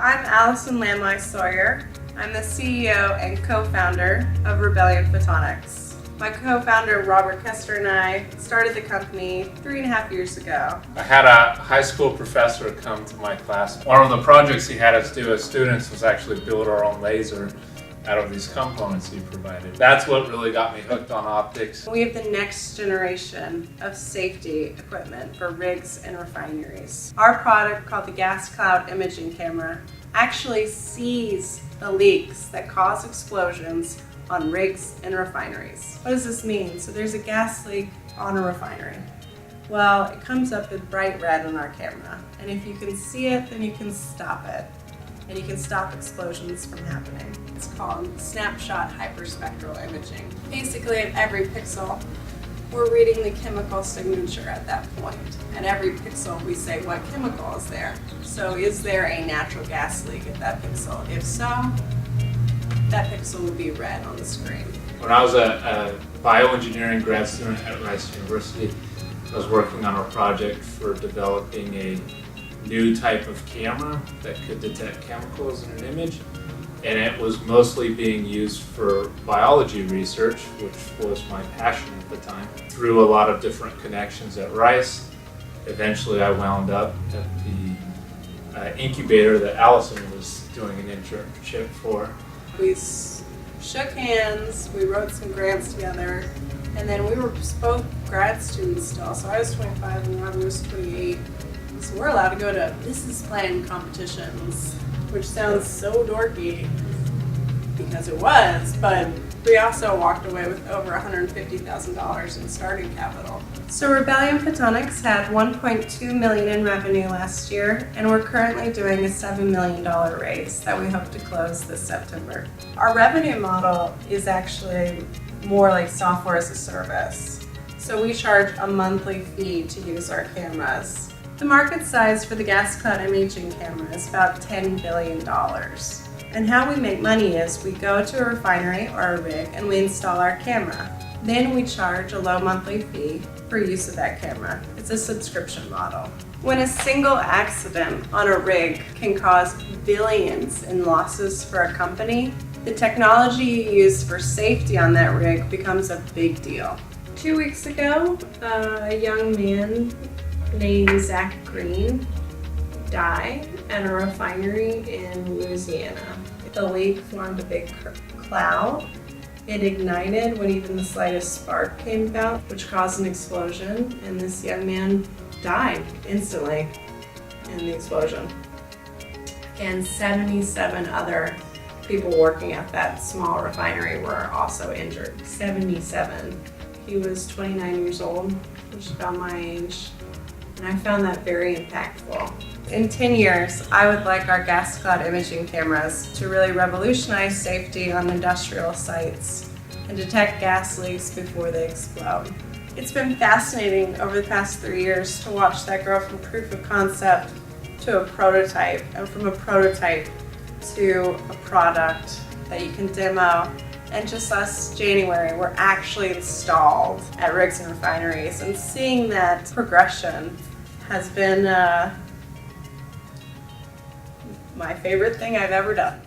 I'm Allison Lami Sawyer. I'm the CEO and co-founder of Rebellion Photonics. My co-founder Robert Kester and I started the company 3.5 years ago. I had a high school professor come to my class. One of the projects he had us do as students was actually build our own laser out of these components he provided. That's what really got me hooked on optics. We have the next generation of safety equipment for rigs and refineries. Our product, called the gas cloud imaging camera, actually sees the leaks that cause explosions on rigs and refineries. What does this mean? So there's a gas leak on a refinery. Well, it comes up in bright red on our camera, and if you can see it, then you can stop it. And you can stop explosions from happening. It's called snapshot hyperspectral imaging. Basically, at every pixel, we're reading the chemical signature at that point. At every pixel, we say what chemical is there. So is there a natural gas leak at that pixel? If so, that pixel will be red on the screen. When I was a bioengineering grad student at Rice University, I was working on a project for developing a new type of camera that could detect chemicals in an image, and it was mostly being used for biology research, which was my passion at the time. Through a lot of different connections at Rice, eventually I wound up at the incubator that Allison was doing an internship for. We shook hands, we wrote some grants together, and then we were both grad students still. So I was 25 and Robbie was 28. So we're allowed to go to business plan competitions, which sounds so dorky because it was, but we also walked away with over $150,000 in starting capital. So Rebellion Photonics had $1.2 million in revenue last year, and we're currently doing a $7 million raise that we hope to close this September. Our revenue model is actually more like software as a service. So we charge a monthly fee to use our cameras. The market size for the gas cloud imaging camera is about $10 billion. And how we make money is we go to a refinery or a rig and we install our camera. Then we charge a low monthly fee for use of that camera. It's a subscription model. When a single accident on a rig can cause billions in losses for a company, the technology you use for safety on that rig becomes a big deal. 2 weeks ago, a young man named Zach Green died at a refinery in Louisiana. The leak formed a big cloud. It ignited when even the slightest spark came about, which caused an explosion, and this young man died instantly in the explosion. And 77 other people working at that small refinery were also injured. 77. He was 29 years old, which is about my age. And I found that very impactful. In 10 years, I would like our gas cloud imaging cameras to really revolutionize safety on industrial sites and detect gas leaks before they explode. It's been fascinating over the past 3 years to watch that grow from proof of concept to a prototype, and from a prototype to a product that you can demo. And just last January, we're actually installed at rigs and refineries, and seeing that progression has been my favorite thing I've ever done.